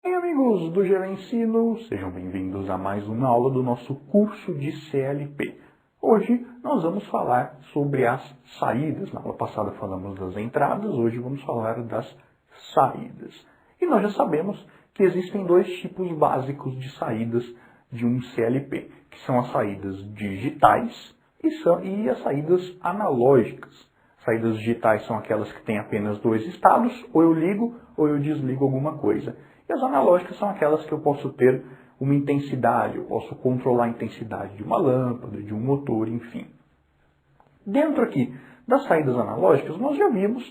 Oi, amigos do GV Ensino, sejam bem-vindos a mais uma aula do nosso curso de CLP. Hoje nós vamos falar sobre as saídas. Na aula passada falamos das entradas, hoje vamos falar das saídas. E nós já sabemos que existem dois tipos básicos de saídas de um CLP, que são as saídas digitais e as saídas analógicas. Saídas digitais são aquelas que têm apenas dois estados, ou eu ligo ou eu desligo alguma coisa. E as analógicas são aquelas que eu posso ter uma intensidade, eu posso controlar a intensidade de uma lâmpada, de um motor, enfim. Dentro aqui das saídas analógicas, nós já vimos,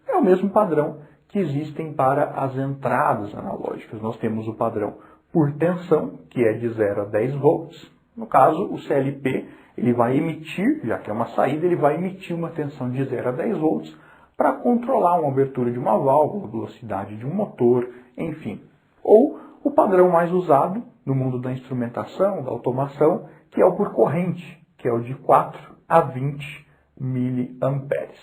é o mesmo padrão que existem para as entradas analógicas. Nós temos o padrão por tensão, que é de 0 a 10 volts. No caso, o CLP, ele vai emitir, já que é uma saída, ele vai emitir uma tensão de 0 a 10 volts para controlar uma abertura de uma válvula, a velocidade de um motor, enfim. Ou o padrão mais usado no mundo da instrumentação, da automação, que é o por corrente, que é o de 4 a 20 miliamperes.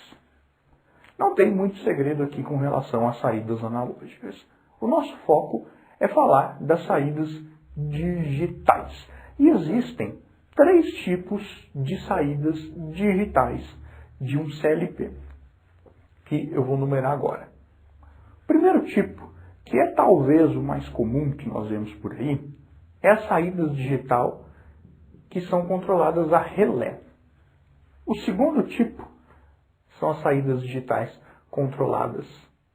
Não tem muito segredo aqui com relação às saídas analógicas. O nosso foco é falar das saídas digitais. E existem três tipos de saídas digitais de um CLP, que eu vou numerar agora. O primeiro tipo, que é talvez o mais comum que nós vemos por aí, é a saída digital que são controladas a relé. O segundo tipo são as saídas digitais controladas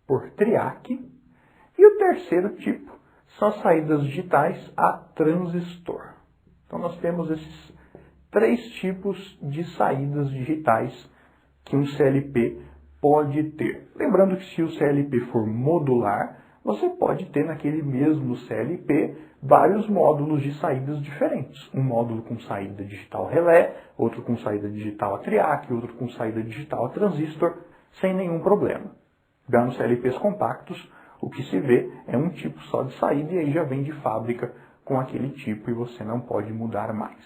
por triac. E o terceiro tipo são as saídas digitais a transistor. Então nós temos esses três tipos de saídas digitais que um CLP pode ter. Lembrando que se o CLP for modular, você pode ter naquele mesmo CLP vários módulos de saídas diferentes. Um módulo com saída digital relé, outro com saída digital a triac, outro com saída digital a transistor, sem nenhum problema. Já nos CLPs compactos, o que se vê é um tipo só de saída e aí já vem de fábrica com aquele tipo e você não pode mudar mais.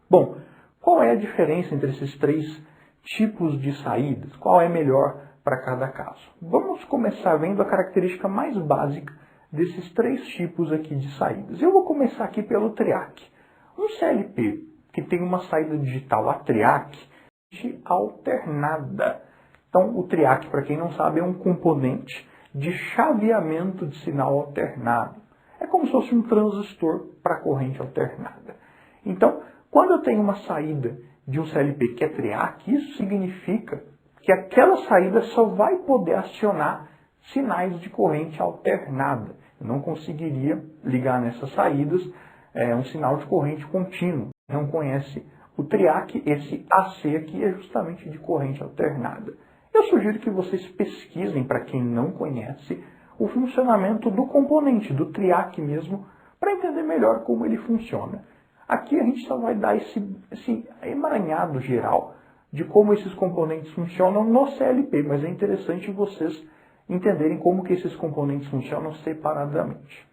Bom, qual é a diferença entre esses três tipos de saídas? Qual é melhor para cada caso? Vamos começar vendo a característica mais básica desses três tipos aqui de saídas. Eu vou começar aqui pelo triac. Um CLP que tem uma saída digital a triac alternada. Então, o triac, para quem não sabe, é um componente de chaveamento de sinal alternado. É como se fosse um transistor para corrente alternada. Então, quando eu tenho uma saída de um CLP que é triac, isso significa que aquela saída só vai poder acionar sinais de corrente alternada. Eu não conseguiria ligar nessas saídas um sinal de corrente contínua. Não conhece o triac, esse AC aqui é justamente de corrente alternada. Eu sugiro que vocês pesquisem, para quem não conhece, o funcionamento do componente, do triac mesmo, para entender melhor como ele funciona. Aqui a gente só vai dar esse emaranhado geral de como esses componentes funcionam no CLP, mas é interessante vocês entenderem como que esses componentes funcionam separadamente.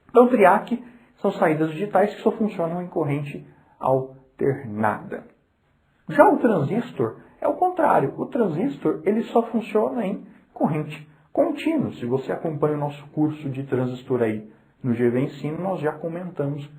Então, triac são saídas digitais que só funcionam em corrente alternada. Já o transistor é o contrário. O transistor ele só funciona em corrente contínua. Se você acompanha o nosso curso de transistor aí no GV Ensino, nós já comentamos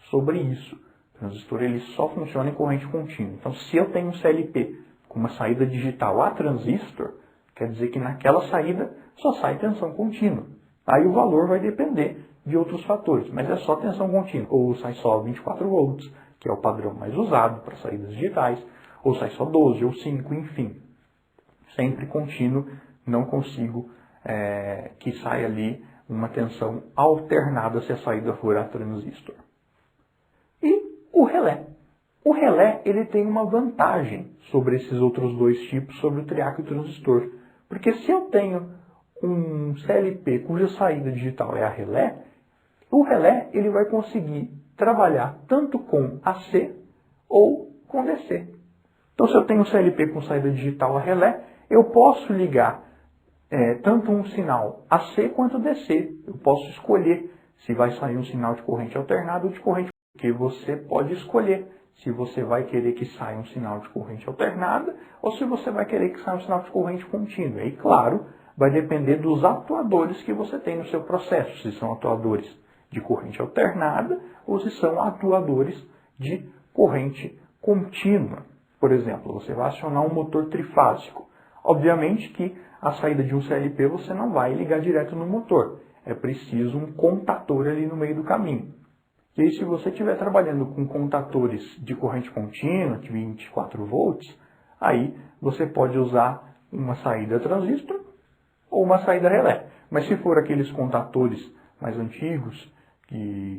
sobre isso. O transistor ele só funciona em corrente contínua. Então, se eu tenho um CLP com uma saída digital a transistor, quer dizer que naquela saída só sai tensão contínua. Aí o valor vai depender de outros fatores, mas é só tensão contínua. Ou sai só 24 volts, que é o padrão mais usado para saídas digitais, ou sai só 12 ou 5, enfim. Sempre contínuo, não consigo que saia ali uma tensão alternada se a saída for a transistor. E o relé. O relé ele tem uma vantagem sobre esses outros dois tipos, sobre o triac e o transistor. Porque se eu tenho um CLP cuja saída digital é a relé, o relé ele vai conseguir trabalhar tanto com AC ou com DC. Então, se eu tenho um CLP com saída digital a relé, eu posso ligar tanto um sinal AC quanto DC. Eu posso escolher se vai sair um sinal de corrente alternada ou de corrente, porque você pode escolher se você vai querer que saia um sinal de corrente alternada ou se você vai querer que saia um sinal de corrente contínua. E, claro, vai depender dos atuadores que você tem no seu processo, se são atuadores de corrente alternada ou se são atuadores de corrente contínua. Por exemplo, você vai acionar um motor trifásico. Obviamente que a saída de um CLP você não vai ligar direto no motor. É preciso um contator ali no meio do caminho. E aí, se você estiver trabalhando com contatores de corrente contínua, de 24 volts, aí você pode usar uma saída transistor ou uma saída relé. Mas se for aqueles contatores mais antigos,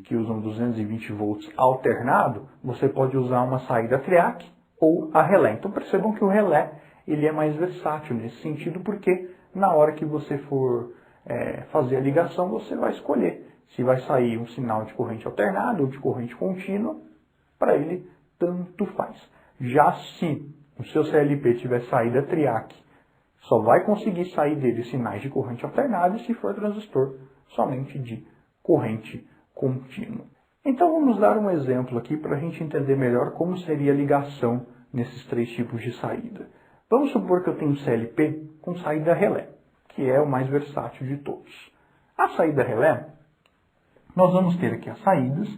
que usam 220 volts alternado, você pode usar uma saída triac ou a relé. Então percebam que o relé ele é mais versátil nesse sentido, porque na hora que você for fazer a ligação, você vai escolher se vai sair um sinal de corrente alternada ou de corrente contínua, para ele tanto faz. Já se o seu CLP tiver saída triac, só vai conseguir sair dele sinais de corrente alternada se for transistor somente de corrente contínua. Então vamos dar um exemplo aqui para a gente entender melhor como seria a ligação nesses três tipos de saída. Vamos supor que eu tenho um CLP com saída relé, que é o mais versátil de todos. A saída relé, nós vamos ter aqui as saídas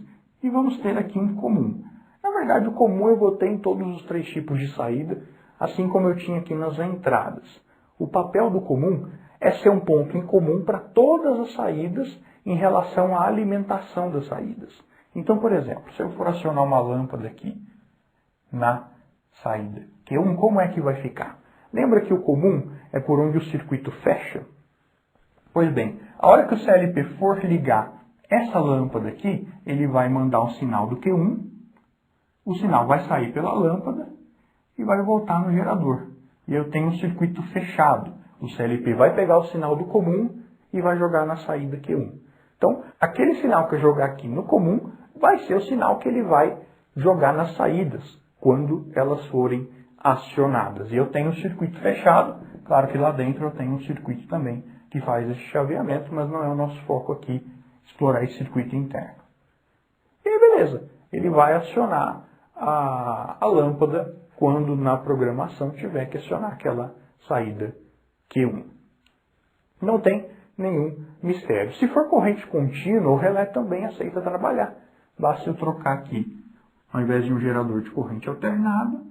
e vamos ter aqui um comum. Na verdade, o comum eu vou ter em todos os três tipos de saída, assim como eu tinha aqui nas entradas. O papel do comum é ser um ponto em comum para todas as saídas em relação à alimentação das saídas. Então, por exemplo, se eu for acionar uma lâmpada aqui na saída Q1, como é que vai ficar? Lembra que o comum é por onde o circuito fecha? Pois bem, a hora que o CLP for ligar essa lâmpada aqui, ele vai mandar um sinal do Q1, o sinal vai sair pela lâmpada e vai voltar no gerador. E eu tenho um circuito fechado. O CLP vai pegar o sinal do comum e vai jogar na saída Q1. Então, aquele sinal que eu jogar aqui no comum vai ser o sinal que ele vai jogar nas saídas, quando elas forem acionadas. E eu tenho um circuito fechado, claro que lá dentro eu tenho um circuito também que faz esse chaveamento, mas não é o nosso foco aqui explorar esse circuito interno. E aí, beleza, ele vai acionar a lâmpada quando na programação tiver que acionar aquela saída Q1. Não tem nenhum mistério. Se for corrente contínua, o relé também aceita trabalhar. Basta eu trocar aqui, ao invés de um gerador de corrente alternada,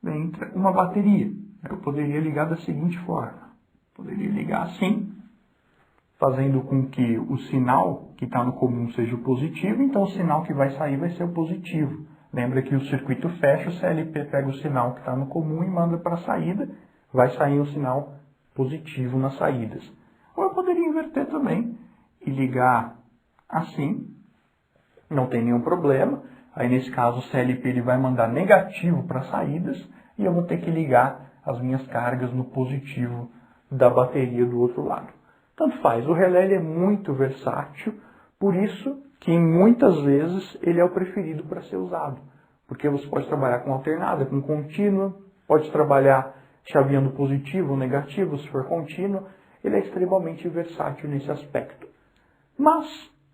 entra uma bateria. Eu poderia ligar da seguinte forma. Poderia ligar assim, fazendo com que o sinal que está no comum seja o positivo, então o sinal que vai sair vai ser o positivo. Lembra que o circuito fecha, o CLP pega o sinal que está no comum e manda para a saída, vai sair um sinal positivo nas saídas. Ou eu poderia inverter também e ligar assim, não tem nenhum problema. Aí nesse caso o CLP ele vai mandar negativo para as saídas e eu vou ter que ligar as minhas cargas no positivo da bateria do outro lado. Tanto faz, o relé ele é muito versátil, por isso que muitas vezes ele é o preferido para ser usado. Porque você pode trabalhar com alternada, com contínua, pode trabalhar chaveando positivo ou negativo, se for contínua, ele é extremamente versátil nesse aspecto. Mas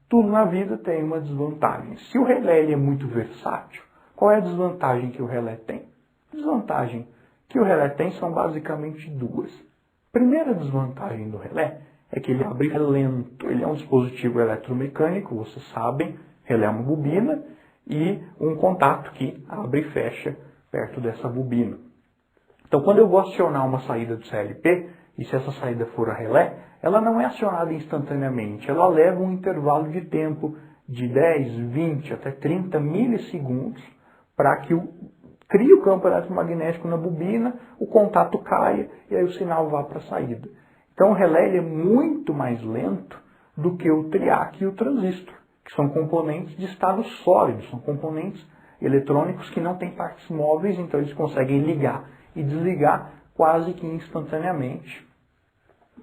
tudo na vida tem uma desvantagem. Se o relé ele é muito versátil, qual é a desvantagem que o relé tem? A desvantagem que o relé tem são basicamente duas. A primeira desvantagem do relé é que ele abre lento. Ele é um dispositivo eletromecânico, vocês sabem, relé é uma bobina e um contato que abre e fecha perto dessa bobina. Então, quando eu vou acionar uma saída do CLP, e se essa saída for a relé, ela não é acionada instantaneamente, ela leva um intervalo de tempo de 10, 20 até 30 milissegundos para que crie o campo eletromagnético na bobina, o contato caia e aí o sinal vá para a saída. Então o relé ele é muito mais lento do que o triac e o transistor, que são componentes de estado sólido, são componentes eletrônicos que não têm partes móveis, então eles conseguem ligar e desligar quase que instantaneamente,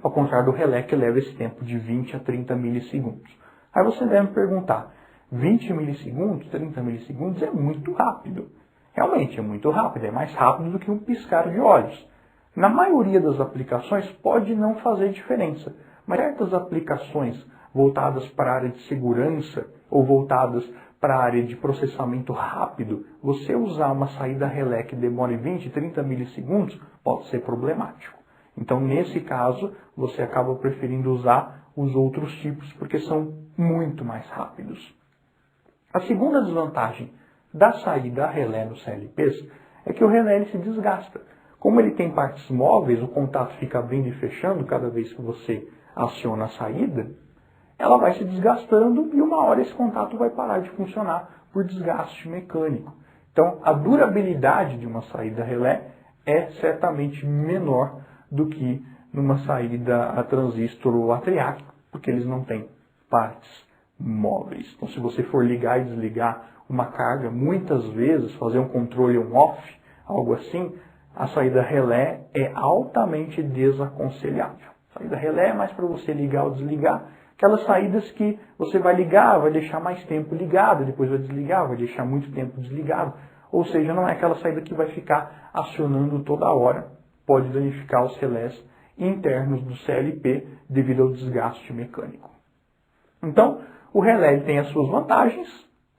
ao contrário do relé que leva esse tempo de 20 a 30 milissegundos. Aí você deve me perguntar, 20 milissegundos, 30 milissegundos é muito rápido. Realmente é muito rápido, é mais rápido do que um piscar de olhos. Na maioria das aplicações pode não fazer diferença, mas certas aplicações voltadas para a área de segurança ou voltadas para a área de processamento rápido, você usar uma saída relé que demore 20, 30 milissegundos pode ser problemático. Então, nesse caso, você acaba preferindo usar os outros tipos porque são muito mais rápidos. A segunda desvantagem da saída a relé nos CLPs é que o relé ele se desgasta. Como ele tem partes móveis, o contato fica abrindo e fechando cada vez que você aciona a saída, ela vai se desgastando e uma hora esse contato vai parar de funcionar por desgaste mecânico. Então, a durabilidade de uma saída relé é certamente menor do que numa saída a transistor ou a triac, porque eles não têm partes móveis. Então, se você for ligar e desligar uma carga, muitas vezes fazer um controle on-off, algo assim, a saída relé é altamente desaconselhável. A saída relé é mais para você ligar ou desligar, aquelas saídas que você vai ligar, vai deixar mais tempo ligado, depois vai desligar, vai deixar muito tempo desligado. Ou seja, não é aquela saída que vai ficar acionando toda hora. Pode danificar os relés internos do CLP devido ao desgaste mecânico. Então, o relé tem as suas vantagens.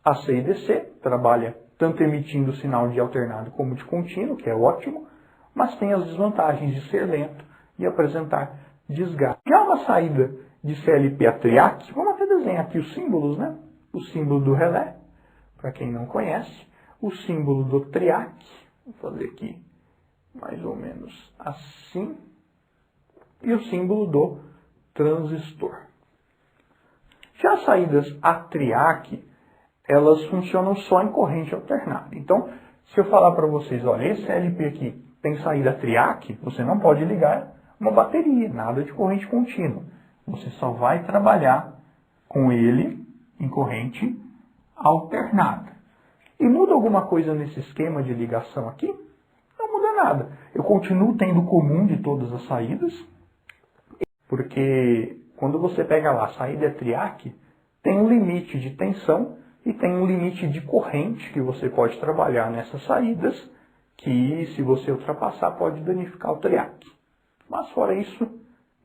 AC e DC trabalha tanto emitindo sinal de alternado como de contínuo, que é ótimo, mas tem as desvantagens de ser lento e apresentar desgaste. Já uma saída de CLP a triac, vamos até desenhar aqui os símbolos, né? O símbolo do relé, para quem não conhece, o símbolo do triac, vou fazer aqui mais ou menos assim, e o símbolo do transistor. Já as saídas a triac, elas funcionam só em corrente alternada. Então, se eu falar para vocês, olha, esse LP aqui tem saída triac, você não pode ligar uma bateria, nada de corrente contínua. Você só vai trabalhar com ele em corrente alternada. E muda alguma coisa nesse esquema de ligação aqui? Não muda nada. Eu continuo tendo o comum de todas as saídas, porque quando você pega lá a saída triac, tem um limite de tensão e tem um limite de corrente que você pode trabalhar nessas saídas, que se você ultrapassar pode danificar o triac. Mas fora isso,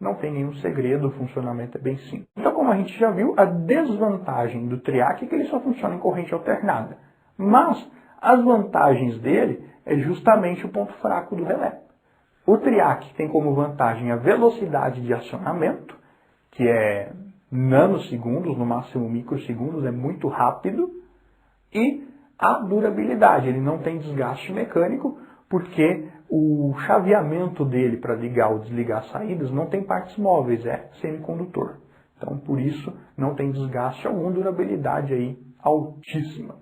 não tem nenhum segredo, o funcionamento é bem simples. Então, como a gente já viu, a desvantagem do triac é que ele só funciona em corrente alternada. Mas as vantagens dele é justamente o ponto fraco do relé. O triac tem como vantagem a velocidade de acionamento, que é nanosegundos, no máximo microsegundos, é muito rápido, e a durabilidade, ele não tem desgaste mecânico, porque o chaveamento dele para ligar ou desligar as saídas não tem partes móveis, é semicondutor. Então, por isso, não tem desgaste algum, durabilidade aí altíssima.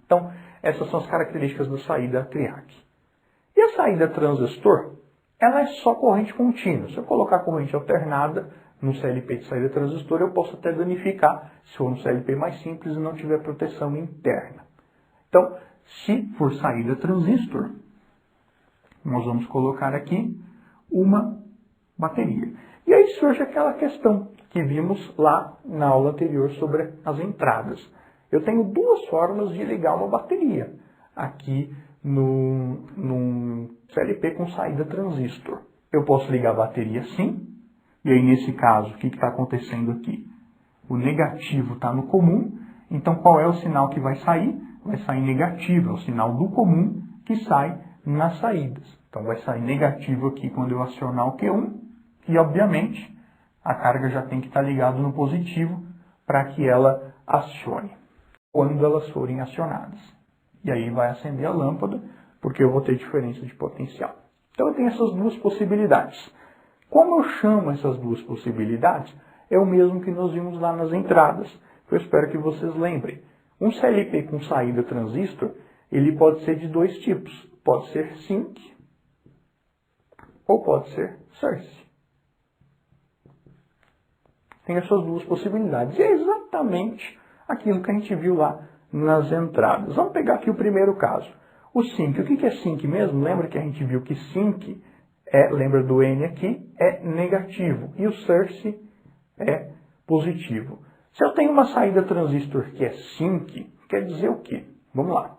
Então, essas são as características da saída triac. E a saída transistor, ela é só corrente contínua. Se eu colocar corrente alternada no CLP de saída transistor, eu posso até danificar se for um CLP mais simples e não tiver proteção interna. Então, se for saída transistor, nós vamos colocar aqui uma bateria. E aí surge aquela questão que vimos lá na aula anterior sobre as entradas. Eu tenho duas formas de ligar uma bateria aqui num CLP com saída transistor. Eu posso ligar a bateria assim, e aí nesse caso, o que está acontecendo aqui? O negativo está no comum, então qual é o sinal que vai sair? Vai sair negativo, é o sinal do comum que sai nas saídas. Então vai sair negativo aqui quando eu acionar o Q1, e obviamente a carga já tem que estar ligada no positivo para que ela acione quando elas forem acionadas. E aí vai acender a lâmpada, porque eu vou ter diferença de potencial. Então eu tenho essas duas possibilidades. Como eu chamo essas duas possibilidades? É o mesmo que nós vimos lá nas entradas. Eu espero que vocês lembrem. Um CLP com saída transistor, ele pode ser de dois tipos. Pode ser SYNC ou pode ser Source. Tem essas duas possibilidades. E é exatamente aquilo que a gente viu lá nas entradas. Vamos pegar aqui o primeiro caso. O SYNC. O que é SYNC mesmo? Lembra que a gente viu que SYNC lembra do N aqui, é negativo. E o Source é positivo. Se eu tenho uma saída transistor que é SYNC, quer dizer o quê? Vamos lá.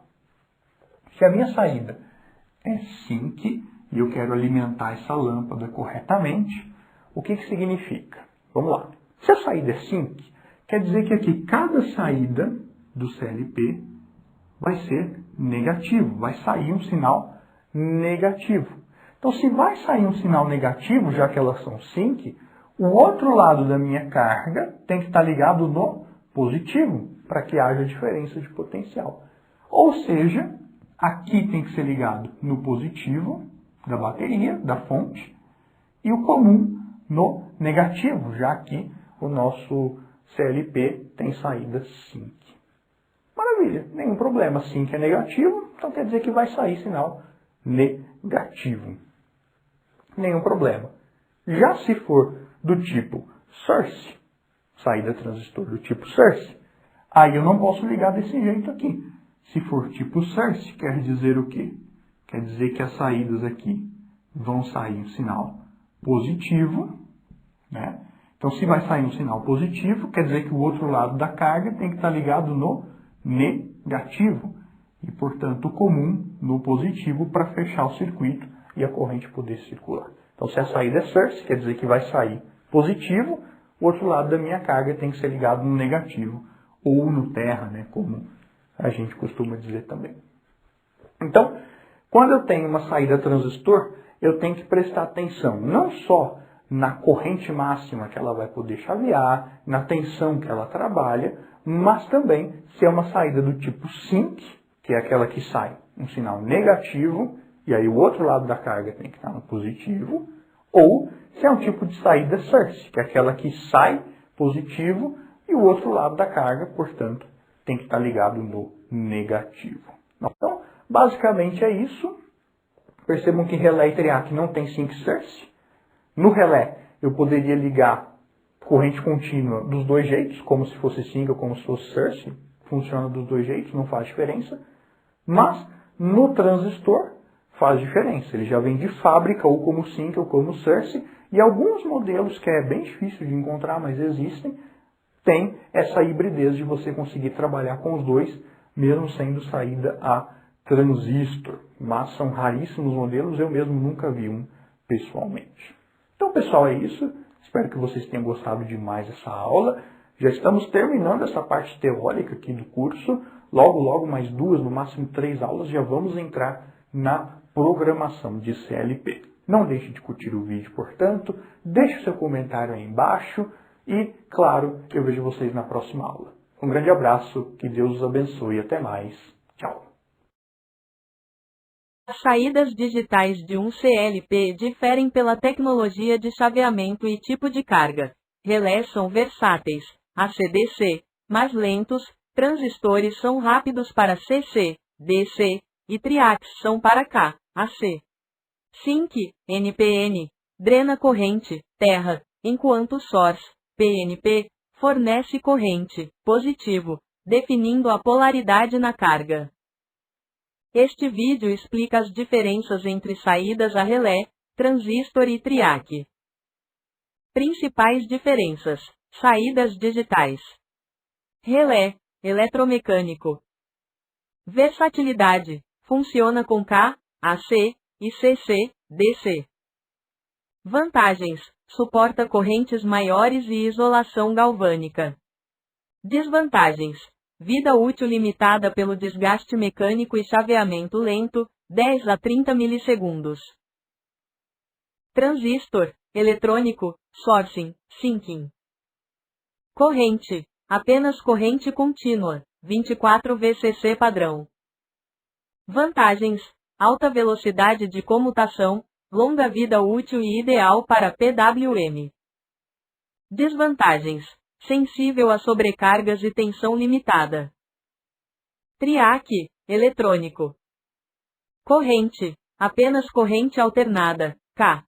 Se a minha saída é SYNC e eu quero alimentar essa lâmpada corretamente, o que significa? Vamos lá. Se a saída é SYNC, quer dizer que aqui cada saída do CLP vai ser negativo, vai sair um sinal negativo. Então, se vai sair um sinal negativo, já que elas são sync, o outro lado da minha carga tem que estar ligado no positivo, para que haja diferença de potencial. Ou seja, aqui tem que ser ligado no positivo da bateria, da fonte, e o comum no negativo, já que o nosso CLP tem saída sync. Maravilha, nenhum problema. Sync é negativo, então quer dizer que vai sair sinal negativo. Nenhum problema. Já se for do tipo source, saída transistor do tipo source, aí eu não posso ligar desse jeito aqui. Se for tipo source, quer dizer o quê? Quer dizer que as saídas aqui vão sair um sinal positivo, né? Então, se vai sair um sinal positivo, quer dizer que o outro lado da carga tem que estar ligado no negativo. E, portanto, o comum no positivo para fechar o circuito e a corrente poder circular. Então, se a saída é source, quer dizer que vai sair positivo, o outro lado da minha carga tem que ser ligado no negativo, ou no terra, né, como a gente costuma dizer também. Então, quando eu tenho uma saída transistor, eu tenho que prestar atenção não só na corrente máxima que ela vai poder chavear, na tensão que ela trabalha, mas também se é uma saída do tipo sync, que é aquela que sai um sinal negativo, e aí o outro lado da carga tem que estar no positivo, ou se é um tipo de saída source, que é aquela que sai positivo e o outro lado da carga, portanto, tem que estar ligado no negativo. Então, basicamente é isso. Percebam que relé e triac não tem sync source. No relé, eu poderia ligar corrente contínua dos dois jeitos, como se fosse sync ou como se fosse source. Funciona dos dois jeitos, não faz diferença. Mas, no transistor, faz diferença. Ele já vem de fábrica, ou como sync ou como source. E alguns modelos, que é bem difícil de encontrar, mas existem, tem essa hibridez de você conseguir trabalhar com os dois, mesmo sendo saída a transistor. Mas são raríssimos modelos, eu mesmo nunca vi um pessoalmente. Então, pessoal, é isso. Espero que vocês tenham gostado demais dessa aula. Já estamos terminando essa parte teórica aqui do curso. Logo, logo, mais 2, no máximo 3 aulas, já vamos entrar na programação de CLP. Não deixe de curtir o vídeo, portanto. Deixe seu comentário aí embaixo. E, claro, eu vejo vocês na próxima aula. Um grande abraço, que Deus os abençoe e até mais. Tchau. As saídas digitais de um CLP diferem pela tecnologia de chaveamento e tipo de carga. Relés são versáteis, AC/DC, mais lentos, transistores são rápidos para CC, DC, e triacs são para K, AC. Sync, NPN, drena corrente, terra, enquanto source, PNP, fornece corrente, positivo, definindo a polaridade na carga. Este vídeo explica as diferenças entre saídas a relé, transistor e triac. Principais diferenças: saídas digitais. Relé, eletromecânico. Versatilidade, funciona com K, AC e CC, DC. Vantagens, suporta correntes maiores e isolação galvânica. Desvantagens: vida útil limitada pelo desgaste mecânico e chaveamento lento, 10 a 30 milissegundos. Transistor, eletrônico, sourcing, syncing. Corrente, apenas corrente contínua, 24 VCC padrão. Vantagens: alta velocidade de comutação, longa vida útil e ideal para PWM. Desvantagens: sensível a sobrecargas e tensão limitada. Triac, eletrônico. Corrente, apenas corrente alternada, K.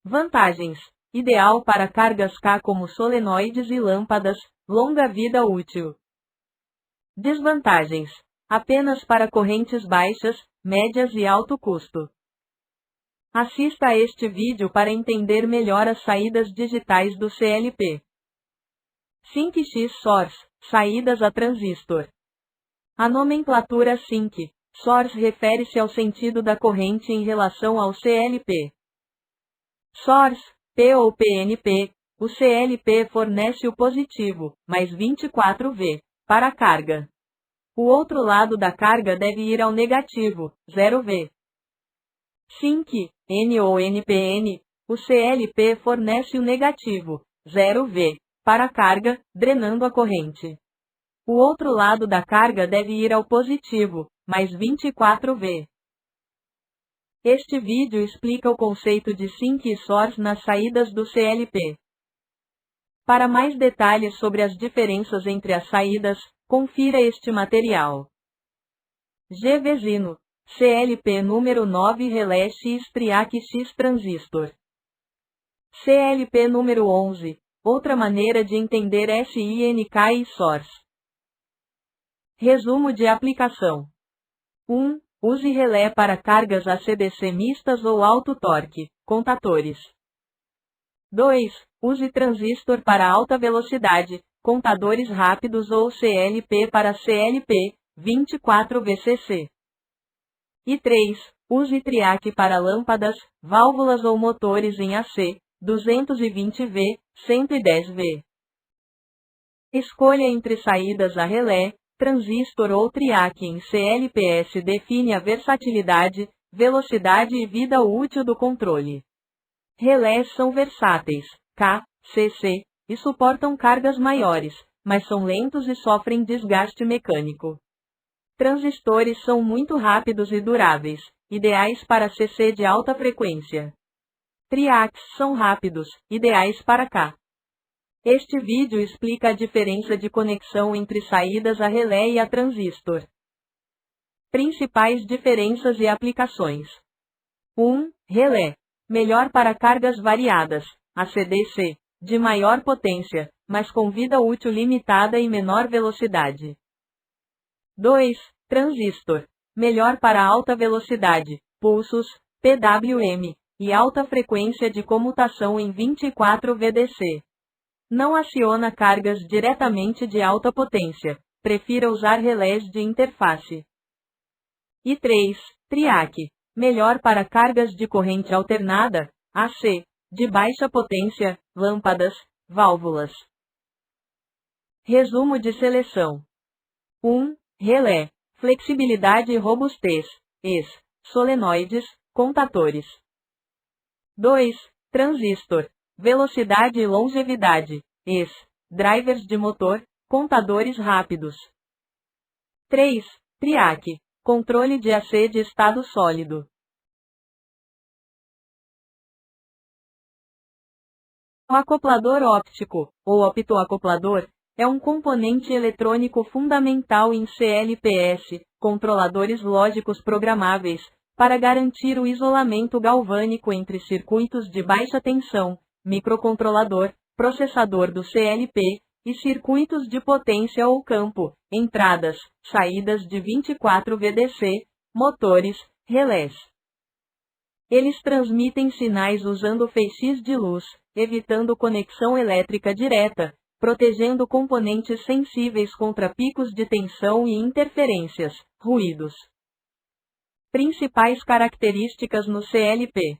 Vantagens: ideal para cargas K como solenoides e lâmpadas, longa vida útil. Desvantagens: apenas para correntes baixas, médias e alto custo. Assista a este vídeo para entender melhor as saídas digitais do CLP. Sync-X Source, saídas a transistor. A nomenclatura Sync Source refere-se ao sentido da corrente em relação ao CLP. Source, P ou PNP, o CLP fornece o positivo, mais 24V, para a carga. O outro lado da carga deve ir ao negativo, 0V. Sync, N ou NPN, o CLP fornece o negativo, 0V, para a carga, drenando a corrente. O outro lado da carga deve ir ao positivo, mais 24V. Este vídeo explica o conceito de sink e source nas saídas do CLP. Para mais detalhes sobre as diferenças entre as saídas, confira este material. G. Vezino, CLP número 9 Relé X Triac X Transistor. CLP número 11, outra maneira de entender SINK e source. Resumo de aplicação. 1. Use relé para cargas AC/DC mistas ou alto torque, contatores. 2. Use transistor para alta velocidade, contadores rápidos ou CLP para CLP, 24VCC. E 3. Use triac para lâmpadas, válvulas ou motores em AC, 220V, 110V. Escolha entre saídas a relé, transistor ou triac em CLPS define a versatilidade, velocidade e vida útil do controle. Relés são versáteis, K, CC, e suportam cargas maiores, mas são lentos e sofrem desgaste mecânico. Transistores são muito rápidos e duráveis, ideais para CC de alta frequência. Triacs são rápidos, ideais para K. Este vídeo explica a diferença de conexão entre saídas a relé e a transistor. Principais diferenças e aplicações. 1. Relé. Melhor para cargas variadas, AC/DC, de maior potência, mas com vida útil limitada e menor velocidade. 2. Transistor. Melhor para alta velocidade, pulsos, PWM, e alta frequência de comutação em 24VDC. Não aciona cargas diretamente de alta potência, prefira usar relés de interface. E 3. Triac. Melhor para cargas de corrente alternada, AC, de baixa potência, lâmpadas, válvulas. Resumo de seleção. 1. Relé. Flexibilidade e robustez, ES, solenoides, contatores. 2. Transistor. Velocidade e longevidade, ES, drivers de motor, contadores rápidos. 3. Triac. Controle de AC de estado sólido. O acoplador óptico, ou optoacoplador, é um componente eletrônico fundamental em CLPS, controladores lógicos programáveis, para garantir o isolamento galvânico entre circuitos de baixa tensão, microcontrolador, processador do CLP, e circuitos de potência ou campo, entradas, saídas de 24VDC, motores, relés. Eles transmitem sinais usando feixes de luz, evitando conexão elétrica direta, protegendo componentes sensíveis contra picos de tensão e interferências, ruídos. Principais características no CLP.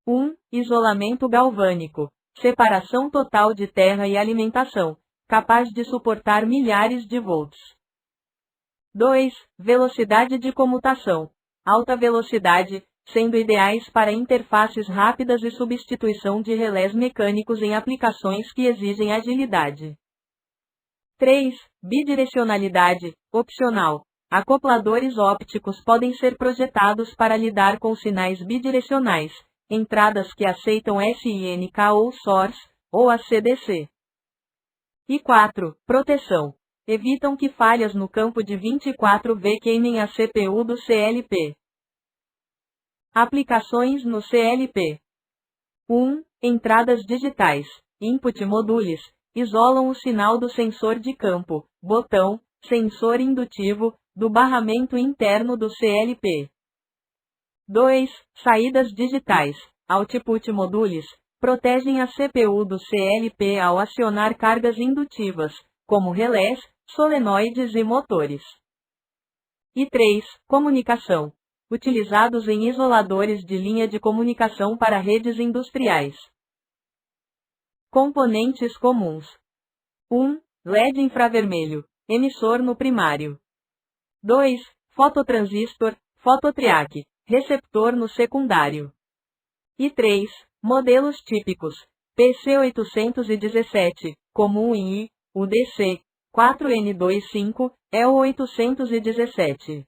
1. Isolamento galvânico. Separação total de terra e alimentação, capaz de suportar milhares de volts. 2. Velocidade de comutação. Alta velocidade, sendo ideais para interfaces rápidas e substituição de relés mecânicos em aplicações que exigem agilidade. 3. Bidirecionalidade, opcional. Acopladores ópticos podem ser projetados para lidar com sinais bidirecionais, entradas que aceitam SINK ou source, ou AC/DC. E 4. Proteção. Evitam que falhas no campo de 24V queimem a CPU do CLP. Aplicações no CLP. 1. Entradas digitais, input modules, isolam o sinal do sensor de campo, botão, sensor indutivo, do barramento interno do CLP. 2. Saídas digitais, output modules, protegem a CPU do CLP ao acionar cargas indutivas, como relés, solenoides e motores. E 3. Comunicação, utilizados em isoladores de linha de comunicação para redes industriais. Componentes comuns. 1. LED infravermelho, emissor no primário. 2. Fototransistor, fototriac, receptor no secundário. E 3. Modelos típicos. PC817, comum em I, UDC, 4N25, é o 817.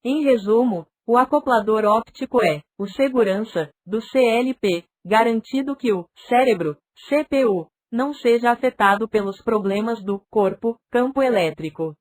Em resumo, o acoplador óptico é o segurança do CLP, garantindo que o cérebro, CPU, não seja afetado pelos problemas do corpo, campo elétrico.